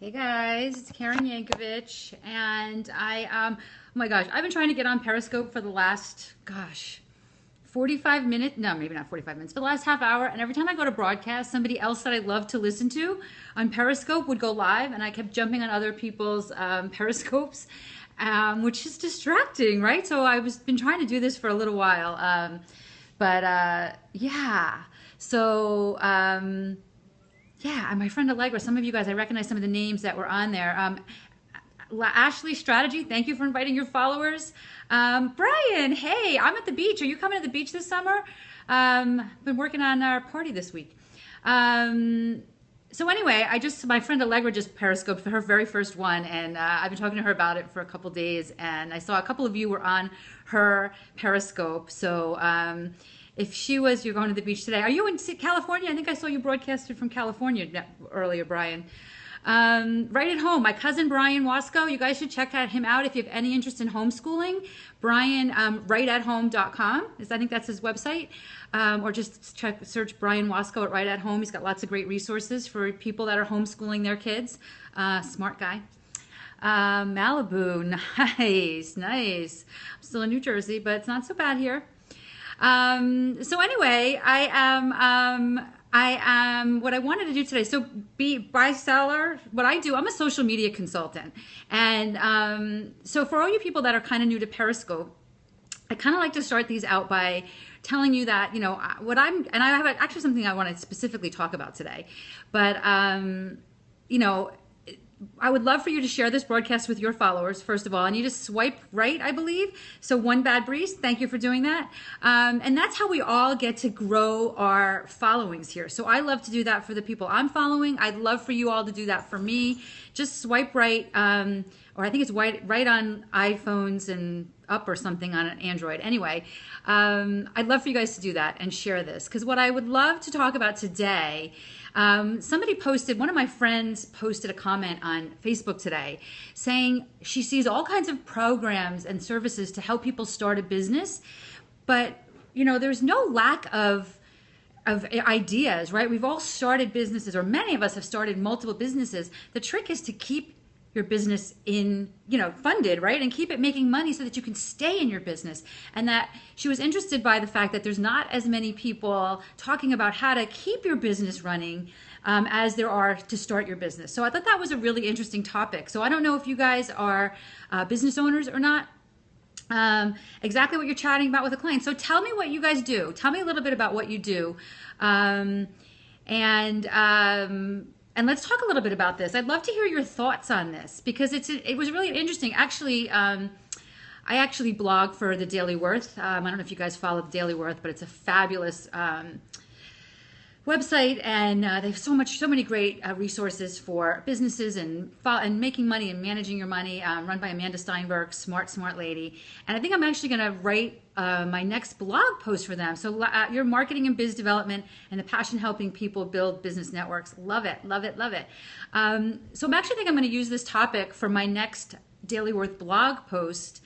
Hey guys, it's Karen Yankovich, and oh my gosh, I've been trying to get on Periscope for the last, 45 minutes, no, maybe not 45 minutes, but the last half hour, and every time I go to broadcast, somebody else that I love to listen to on Periscope would go live, and I kept jumping on other people's Periscopes, which is distracting, right? So been trying to do this for a little while, yeah, so, yeah, and my friend Allegra, some of you guys, I recognize some of the names that were on there. Ashley Strategy, thank you for inviting your followers. Brian, hey, I'm at the beach. Are you coming to the beach this summer? Been working on our party this week. So anyway, my friend Allegra just Periscoped for her very first one, and I've been talking to her about it for a couple days, and I saw a couple of you were on her Periscope. So if you're going to the beach today. Are you in California? I think I saw you broadcasted from California earlier, Brian. Right at home, my cousin Brian Wasco, you guys should check him out if you have any interest in homeschooling. Brian, rightathome.com, I think that's his website. Or just search Brian Wasco at Right at Home. He's got lots of great resources for people that are homeschooling their kids. Smart guy. Malibu, nice. I'm still in New Jersey, but it's not so bad here. So anyway, I am what I wanted to do today. So buy seller, what I do, I'm a social media consultant. And so for all you people that are kind of new to Periscope, I kind of like to start these out by telling you that, and I have actually something I want to specifically talk about today. But, I would love for you to share this broadcast with your followers, first of all. And you just swipe right, I believe. So One Bad Breeze, thank you for doing that. And that's how we all get to grow our followings here. So I love to do that for the people I'm following. I'd love for you all to do that for me. Just swipe right, or I think it's right on iPhones and up or something on an Android. Anyway, I'd love for you guys to do that and share this. Because what I would love to talk about today, one of my friends posted a comment on Facebook today saying she sees all kinds of programs and services to help people start a business, but there's no lack of ideas, right? We've all started businesses, or many of us have started multiple businesses. The trick is to keep your business funded, right? And keep it making money so that you can stay in your business. And that she was interested by the fact that there's not as many people talking about how to keep your business running as there are to start your business. So I thought that was a really interesting topic. So I don't know if you guys are business owners or not. Exactly what you're chatting about with a client. So tell me what you guys do. Tell me a little bit about what you do. And let's talk a little bit about this. I'd love to hear your thoughts on this because it was really interesting. Actually, I actually blog for the Daily Worth. I don't know if you guys follow the Daily Worth, but it's a fabulous website, and they have so many great resources for businesses and making money and managing your money. Run by Amanda Steinberg, smart lady. And I think I'm actually going to write my next blog post for them. So your marketing and biz development and the passion helping people build business networks. Love it. So I'm actually think I'm going to use this topic for my next Daily Worth blog post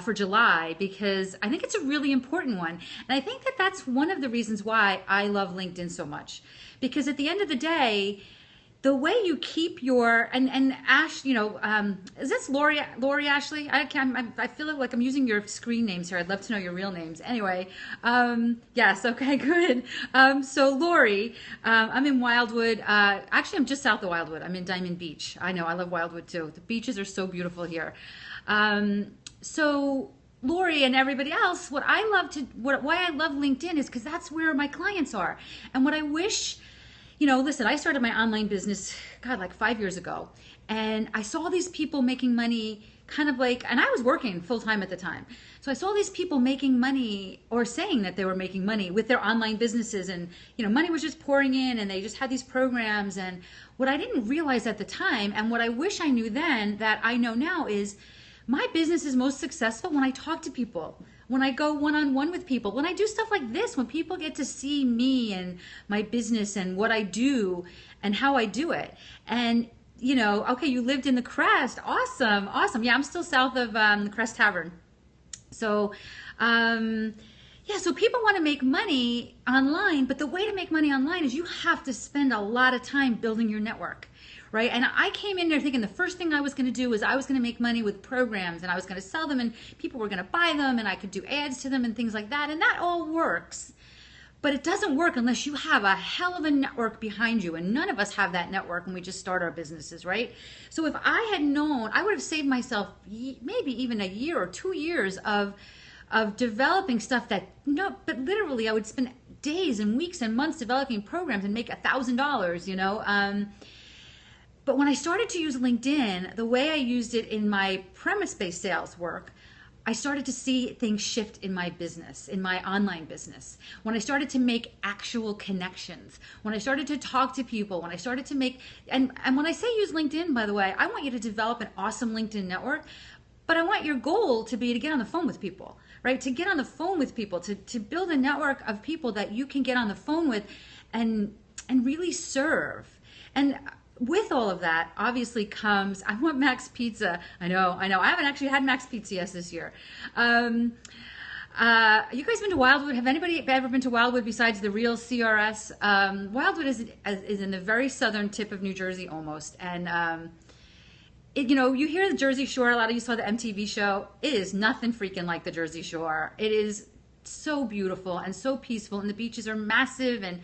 for July, because I think it's a really important one. And I think that that's one of the reasons why I love LinkedIn so much, because at the end of the day, the way you keep your, and Ash, is this Lori Ashley? I feel like I'm using your screen names here. I'd love to know your real names. Anyway, yes, okay, good. So Lori, I'm in Wildwood. Actually, I'm just south of Wildwood. I'm in Diamond Beach. I know, I love Wildwood too. The beaches are so beautiful here. So Lori and everybody else, why I love LinkedIn is because that's where my clients are. And what I wish, listen, I started my online business, like 5 years ago. And I saw these people making money and I was working full time at the time. So I saw these people making money or saying that they were making money with their online businesses, and, money was just pouring in, and they just had these programs. And what I didn't realize at the time, and what I wish I knew then that I know now, is my business is most successful when I talk to people, when I go one-on-one with people, when I do stuff like this, when people get to see me and my business and what I do and how I do it. And, okay, you lived in the Crest. Awesome. Yeah, I'm still south of the Crest Tavern. So, Yeah, so people want to make money online, but the way to make money online is you have to spend a lot of time building your network, right? And I came in there thinking the first thing I was going to do was I was going to make money with programs, and I was going to sell them, and people were going to buy them, and I could do ads to them and things like that. And that all works. But it doesn't work unless you have a hell of a network behind you. And none of us have that network when we just start our businesses, right? So if I had known, I would have saved myself maybe even a year or 2 years of developing stuff that, no, but literally I would spend days and weeks and months developing programs and make $1,000, you know. But when I started to use LinkedIn, the way I used it in my premise-based sales work, I started to see things shift in my business, in my online business. When I started to make actual connections, when I started to talk to people, when I started to make, and when I say use LinkedIn, by the way, I want you to develop an awesome LinkedIn network, but I want your goal to be to get on the phone with people, right? To get on the phone with people, to build a network of people that you can get on the phone with and really serve. And with all of that, obviously comes, I want Max Pizza. I know. I haven't actually had Max Pizza yet this year. You guys been to Wildwood? Have anybody ever been to Wildwood besides the real CRS? Wildwood is in the very southern tip of New Jersey almost. And, you know, you hear the Jersey Shore, a lot of you saw the MTV show. It is nothing freaking like the Jersey Shore. It is so beautiful and so peaceful, and the beaches are massive, and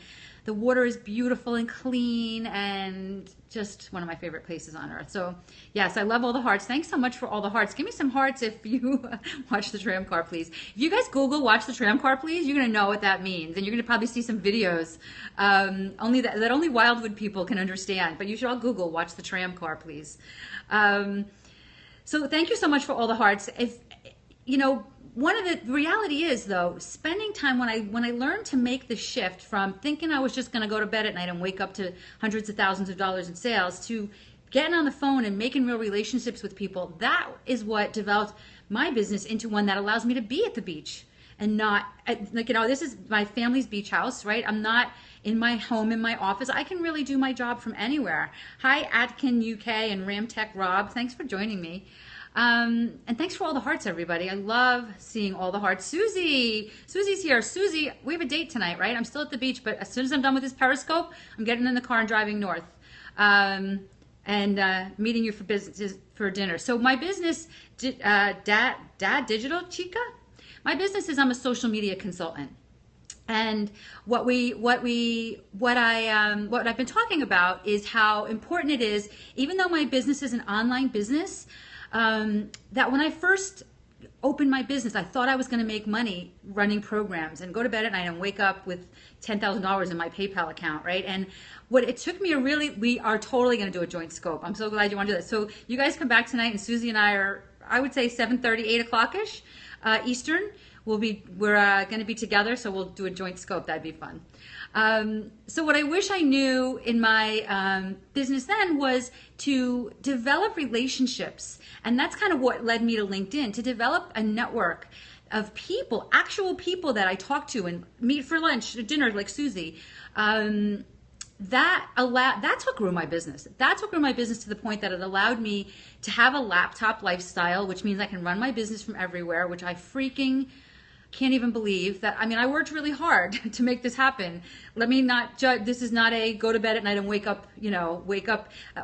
the water is beautiful and clean, and just one of my favorite places on earth. So yes, I love all the hearts. Thanks so much for all the hearts. Give me some hearts if you watch the tram car, please. If you guys Google watch the tram car, please, you're going to know what that means. And you're going to probably see some videos only that only Wildwood people can understand. But you should all Google watch the tram car, please. So thank you so much for all the hearts. If, you know, one of the reality is, though, spending time, when I learned to make the shift from thinking I was just going to go to bed at night and wake up to hundreds of thousands of dollars in sales to getting on the phone and making real relationships with people, that is what developed my business into one that allows me to be at the beach and not, like, you know, this is my family's beach house, right? I'm not in my home, in my office. I can really do my job from anywhere. Hi, Atkin UK and Ramtech Rob. Thanks for joining me. And thanks for all the hearts, everybody. I love seeing all the hearts. Susie's here. Susie, we have a date tonight, right? I'm still at the beach, but as soon as I'm done with this Periscope, I'm getting in the car and driving north, and meeting you for dinner. So my business, Dad Digital Chica, my business is I'm a social media consultant. And what I've been talking about is how important it is, even though my business is an online business, that when I first opened my business, I thought I was going to make money running programs and go to bed at night and wake up with $10,000 in my PayPal account, right? And what it took me we are totally going to do a joint scope. I'm so glad you want to do that. So you guys come back tonight, and Susie and I are, I would say 7:30, 8 o'clock-ish Eastern. We're going to be together, so we'll do a joint scope. That'd be fun. So what I wish I knew in my business then was to develop relationships. And that's kind of what led me to LinkedIn, to develop a network of people, actual people that I talk to and meet for lunch, dinner, like Susie. That's what grew my business. That's what grew my business to the point that it allowed me to have a laptop lifestyle, which means I can run my business from everywhere, which I freaking can't even believe that. I mean, I worked really hard to make this happen. Let me not judge. This is not a go to bed at night and wake up,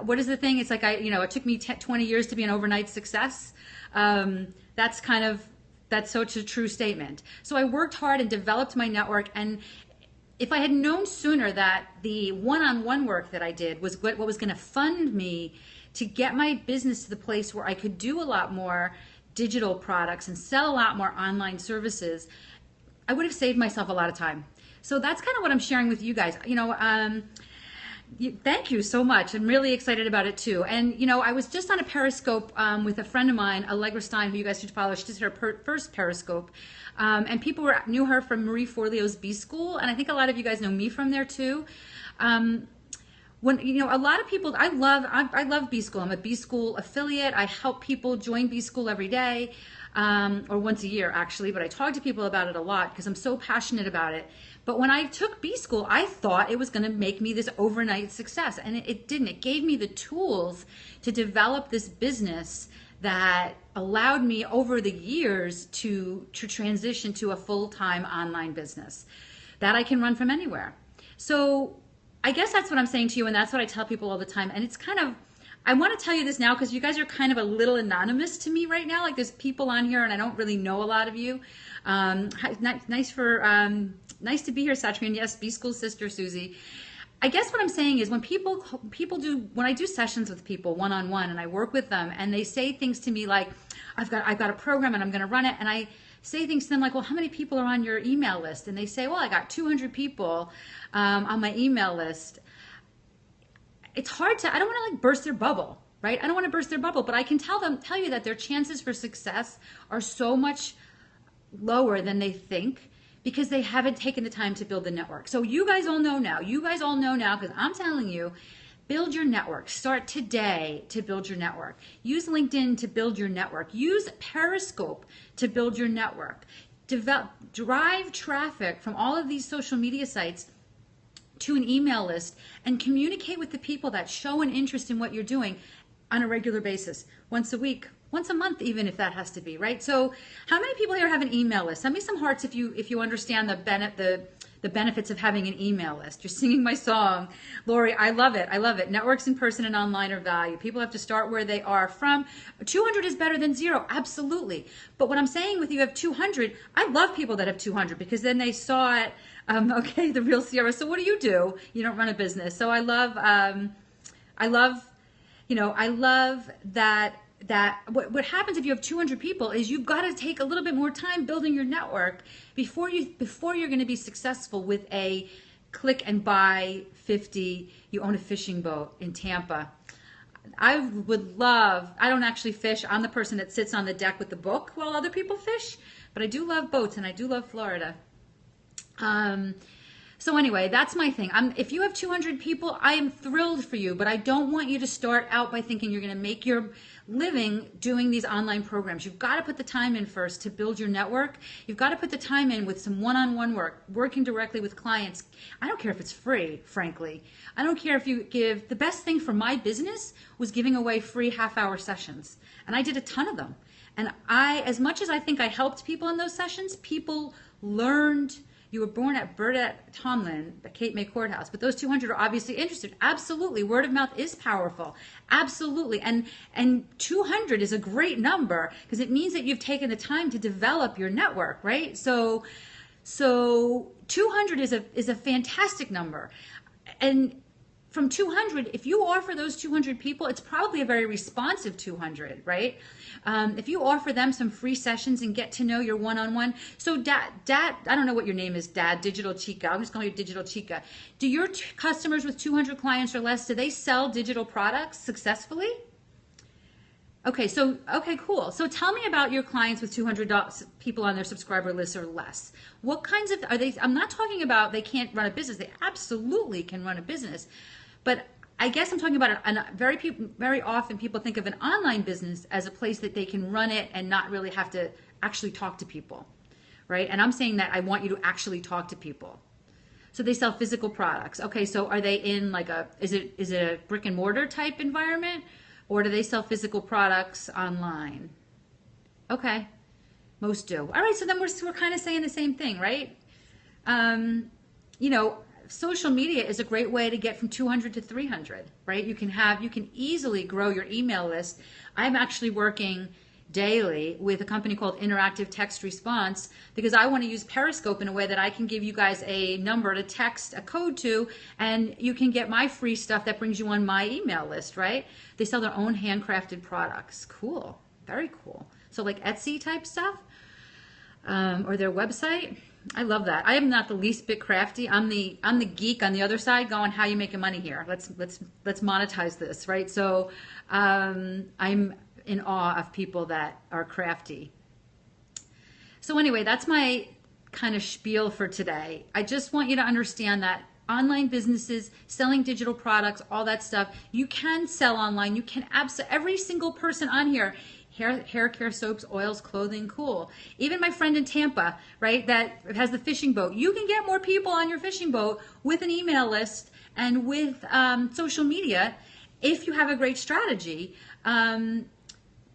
what is the thing? It's like, it took me 20 years to be an overnight success. That's such a true statement. So I worked hard and developed my network. And if I had known sooner that the one-on-one work that I did was what was going to fund me to get my business to the place where I could do a lot more digital products and sell a lot more online services, I would have saved myself a lot of time. So that's kind of what I'm sharing with you guys. Thank you so much. I'm really excited about it too. And I was just on a Periscope with a friend of mine, Allegra Stein, who you guys should follow. She did her first Periscope, and people knew her from Marie Forleo's B School, and I think a lot of you guys know me from there too. When a lot of people, I love B School. I'm a B School affiliate. I help people join B School every day, or once a year actually, but I talk to people about it a lot because I'm so passionate about it. But when I took B School, I thought it was going to make me this overnight success, and it didn't. It gave me the tools to develop this business that allowed me over the years to transition to a full-time online business that I can run from anywhere. So I guess that's what I'm saying to you, and that's what I tell people all the time. And it's kind of, I want to tell you this now because you guys are kind of a little anonymous to me right now. Like there's people on here and I don't really know a lot of you. Nice to be here, Satrine. Yes, B-School sister, Susie. I guess what I'm saying is when when I do sessions with people one-on-one and I work with them and they say things to me like, I've got a program and I'm going to run it. And I say things to them like, well, how many people are on your email list? And they say, well, I got 200 people on my email list. It's hard I don't want to like burst their bubble, right? I don't want to burst their bubble, but I can tell you that their chances for success are so much lower than they think because they haven't taken the time to build the network. So you guys all know now, because I'm telling you, build your network. Start today to build your network. Use LinkedIn to build your network. Use Periscope to build your network. Drive traffic from all of these social media sites to an email list and communicate with the people that show an interest in what you're doing on a regular basis, once a week, once a month, even if that has to be, right? So how many people here have an email list? Send me some hearts if you understand the benefits of having an email list. You're singing my song. Lori, I love it. I love it. Networks in person and online are value. People have to start where they are from. 200 is better than 0. Absolutely. But what I'm saying with you have 200, I love people that have 200 because then they saw it. Okay, the real Sierra. So what do? You don't run a business. So I love that what happens if you have 200 people is you've got to take a little bit more time building your network before you're going to be successful with a click and buy 50. You own a fishing boat in Tampa. I don't actually fish. I'm the person that sits on the deck with the book while other people fish, but I do love boats and I do love Florida. So anyway, that's my thing. If you have 200 people, I am thrilled for you, but I don't want you to start out by thinking you're going to make your living doing these online programs. You've got to put the time in first to build your network. You've got to put the time in with some one-on-one work, working directly with clients. I don't care if it's free, frankly. I don't care if you give. The best thing for my business was giving away free half-hour sessions, and I did a ton of them. And as much as I think I helped people in those sessions, people learned. You were born at Burdett Tomlin, the Cape May Courthouse, but those 200 are obviously interested. Absolutely. Word of mouth is powerful. Absolutely. And 200 is a great number because it means that you've taken the time to develop your network, right? So 200 is a fantastic number. And from 200, if you offer those 200 people, it's probably a very responsive 200, right? If you offer them some free sessions and get to know your one-on-one. So Dad, I don't know what your name is, Dad, Digital Chica. I'm just calling you Digital Chica. Do your customers with 200 clients or less, do they sell digital products successfully? Okay, cool. So tell me about your clients with 200 people on their subscriber list or less. What kinds of, are they, I'm not talking about they can't run a business. They absolutely can run a business. But I guess I'm talking about very often people think of an online business as a place that they can run it and not really have to actually talk to people, right? And I'm saying that I want you to actually talk to people. So they sell physical products. Okay, so are they in like is it a brick and mortar type environment, or do they sell physical products online? Okay, most do. All right, so then we're kind of saying the same thing, right? Social media is a great way to get from 200 to 300, right? You can easily grow your email list. I'm actually working daily with a company called Interactive Text Response because I want to use Periscope in a way that I can give you guys a number to text a code to, and you can get my free stuff that brings you on my email list, right? They sell their own handcrafted products. Cool. Very cool. So like Etsy type stuff, or their website. I love that. I am not the least bit crafty. I'm the geek on the other side going, how are you making money here? Let's monetize this, right? So I'm in awe of people that are crafty. So anyway, that's my kind of spiel for today. I just want you to understand that online businesses, selling digital products, all that stuff, you can sell online. You can every single person on here, hair care, soaps, oils, clothing, cool. Even my friend in Tampa, right, that has the fishing boat. You can get more people on your fishing boat with an email list and with social media if you have a great strategy.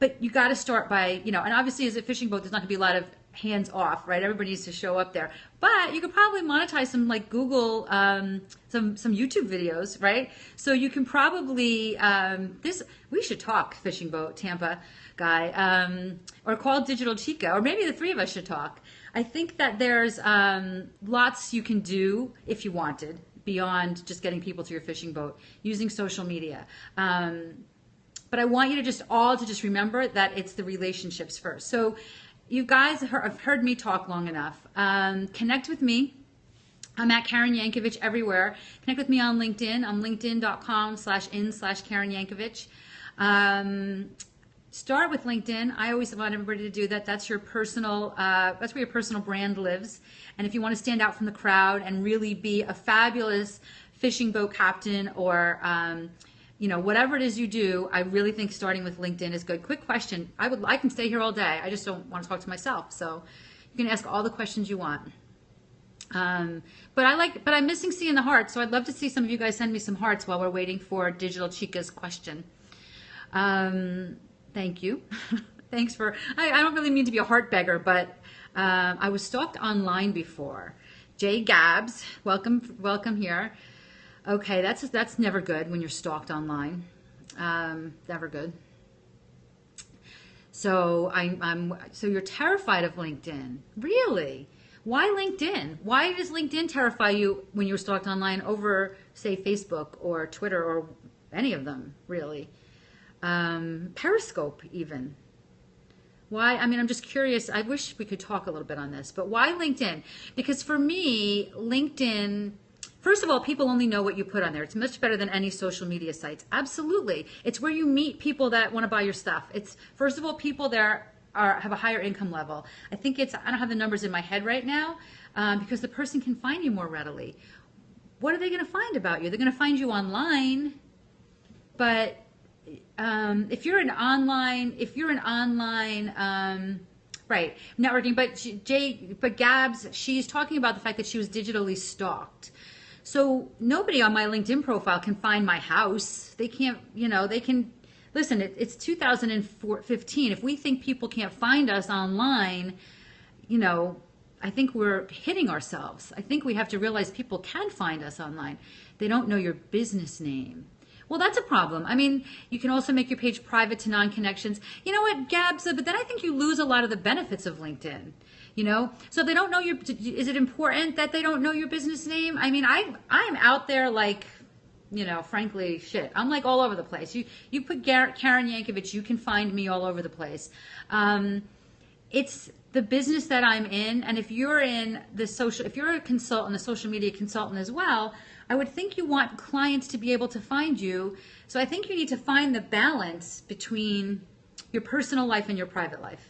but you got to start by, you know, and obviously as a fishing boat, there's not gonna be a lot of hands off, right? Everybody needs to show up there, but you could probably monetize some like Google, some YouTube videos, right? So you can probably, we should talk fishing boat, Tampa guy, or call Digital Chica, or maybe the three of us should talk. I think that there's lots you can do if you wanted beyond just getting people to your fishing boat using social media. But I want you to just remember that it's the relationships first. So you guys have heard me talk long enough. Connect with me. I'm at Karen Yankovich everywhere. Connect with me on LinkedIn. I'm linkedin.com/in/Karen Yankovich. Start with LinkedIn. I always want everybody to do that. That's your personal, that's where your personal brand lives. And if you want to stand out from the crowd and really be a fabulous fishing boat captain or, you know, whatever it is you do, I really think starting with LinkedIn is good. Quick question. I can stay here all day. I just don't want to talk to myself. So you can ask all the questions you want. But I'm missing seeing the hearts. So I'd love to see some of you guys send me some hearts while we're waiting for Digital Chica's question. Thank you. Thanks for, I don't really mean to be a heart beggar, but I was stalked online before. Jay Gabs, welcome here. Okay, that's never good when you're stalked online. Never good. So so you're terrified of LinkedIn. Really? Why LinkedIn? Why does LinkedIn terrify you when you're stalked online over, say, Facebook or Twitter or any of them, really? Periscope even. Why? I mean, I'm just curious. I wish we could talk a little bit on this, but why LinkedIn? Because for me, LinkedIn, first of all, people only know what you put on there. It's much better than any social media sites. Absolutely. It's where you meet people that want to buy your stuff. It's, first of all, people there have a higher income level. I think I don't have the numbers in my head right now, because the person can find you more readily. What are they going to find about you? They're going to find you online, but if you're an online, right, networking, but Gabs, she's talking about the fact that she was digitally stalked. So nobody on my LinkedIn profile can find my house. They can't, they can, listen, it's 2015. If we think people can't find us online, I think we're hitting ourselves. I think we have to realize people can find us online. They don't know your business name. Well, that's a problem. I mean, you can also make your page private to non-connections. You know what, Gabs? But then I think you lose a lot of the benefits of LinkedIn. So if they don't know is it important that they don't know your business name? I mean, I'm out there like, frankly, shit. I'm like all over the place. You put Karen Yankovich, you can find me all over the place. It's the business that I'm in, and if you're if you're a consultant, a social media consultant as well, I would think you want clients to be able to find you. So I think you need to find the balance between your personal life and your private life.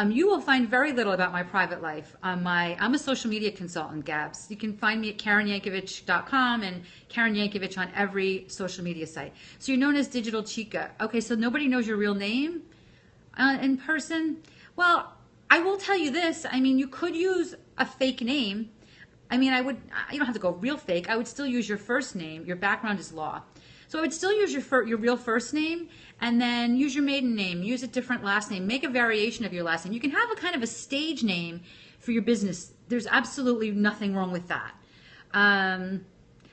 You will find very little about my private life. I'm a social media consultant, Gabs. You can find me at KarenYankovich.com and Karen Yankovich on every social media site. So you're known as Digital Chica. Okay, so nobody knows your real name in person? Well, I will tell you this. I mean, you could use a fake name. I mean, you don't have to go real fake. I would still use your first name. Your background is law. So I would still use your real first name and then use your maiden name, use a different last name, make a variation of your last name. You can have a kind of a stage name for your business. There's absolutely nothing wrong with that.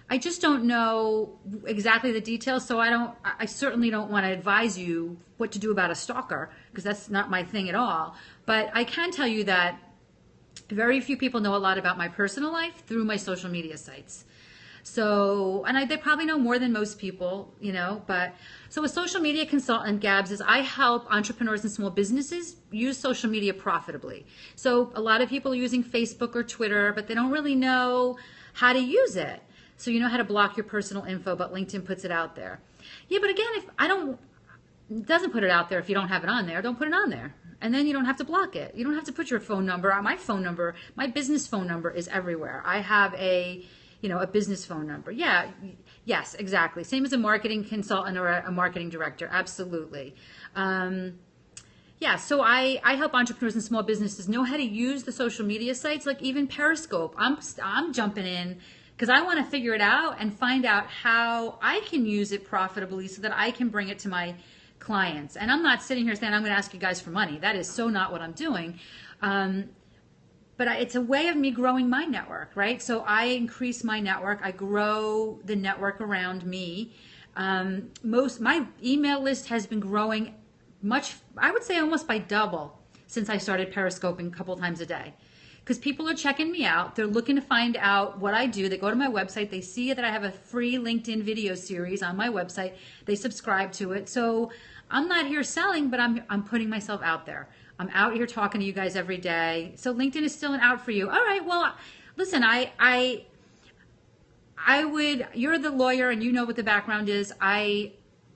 I just don't know exactly the details, so I certainly don't want to advise you what to do about a stalker, because that's not my thing at all. But I can tell you that very few people know a lot about my personal life through my social media sites. So, and they probably know more than most people, but so a social media consultant, Gabs, is I help entrepreneurs and small businesses use social media profitably. So a lot of people are using Facebook or Twitter, but they don't really know how to use it. So you know how to block your personal info, but LinkedIn puts it out there. Yeah, but again, it doesn't put it out there if you don't have it on there, don't put it on there. And then you don't have to block it. You don't have to put your phone number. My business phone number is everywhere. I have a business phone number. Yeah, yes, exactly. Same as a marketing consultant or a marketing director. Absolutely. So I help entrepreneurs and small businesses know how to use the social media sites, like even Periscope. I'm jumping in because I want to figure it out and find out how I can use it profitably so that I can bring it to my clients. And I'm not sitting here saying I'm going to ask you guys for money. That is so not what I'm doing. But it's a way of me growing my network, right? So I increase my network. I grow the network around me. My email list has been growing much, I would say almost by double since I started Periscoping a couple times a day. Because people are checking me out. They're looking to find out what I do. They go to my website. They see that I have a free LinkedIn video series on my website. They subscribe to it. So I'm not here selling, but I'm putting myself out there. I'm out here talking to you guys every day. So LinkedIn is still an out for you. All right, well, listen, I would, you're the lawyer and you know what the background is. I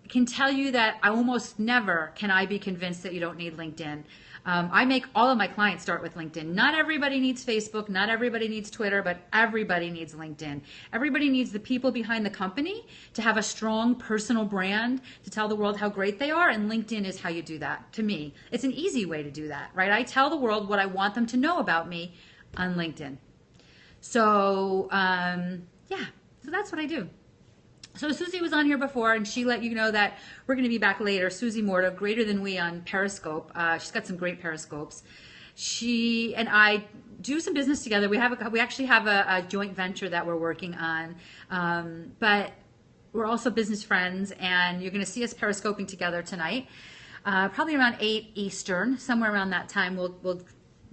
can tell you that I almost never can I be convinced that you don't need LinkedIn. I make all of my clients start with LinkedIn. Not everybody needs Facebook, not everybody needs Twitter, but everybody needs LinkedIn. Everybody needs the people behind the company to have a strong personal brand to tell the world how great they are, and LinkedIn is how you do that. To me, it's an easy way to do that, right? I tell the world what I want them to know about me on LinkedIn. So, yeah, so that's what I do. So Susie was on here before, and she let you know that we're going to be back later. Susie Morta, Greater Than We on Periscope. She's got some great Periscopes. She and I do some business together. We actually have a joint venture that we're working on, but we're also business friends, and you're going to see us Periscoping together tonight, probably around 8 Eastern, somewhere around that time. We'll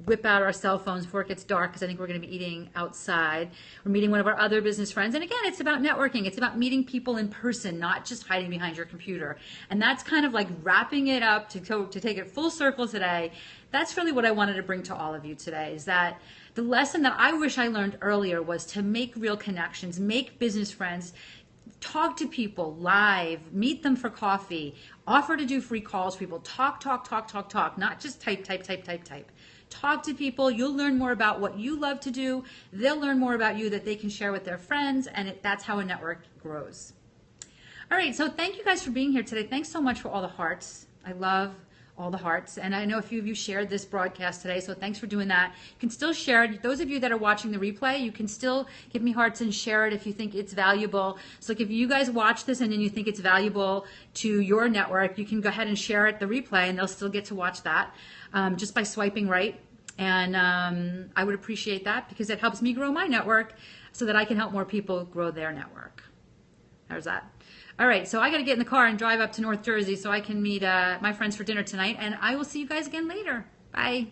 whip out our cell phones before it gets dark because I think we're going to be eating outside. We're meeting one of our other business friends. And again, it's about networking. It's about meeting people in person, not just hiding behind your computer. And that's kind of like wrapping it up to take it full circle today. That's really what I wanted to bring to all of you today, is that the lesson that I wish I learned earlier was to make real connections, make business friends, talk to people live, meet them for coffee, offer to do free calls for people, talk, not just type. Talk to people. You'll learn more about what you love to do. They'll learn more about you that they can share with their friends, and that's how a network grows. All right, so thank you guys for being here today. Thanks so much for all the hearts. I love all the hearts, and I know a few of you shared this broadcast today, so thanks for doing that. You can still share it. Those of you that are watching the replay, you can still give me hearts and share it if you think it's valuable. So like if you guys watch this and then you think it's valuable to your network, you can go ahead and share it, the replay, and they'll still get to watch that just by swiping right. And I would appreciate that because it helps me grow my network so that I can help more people grow their network. How's that? All right, so I got to get in the car and drive up to North Jersey so I can meet my friends for dinner tonight, and I will see you guys again later. Bye.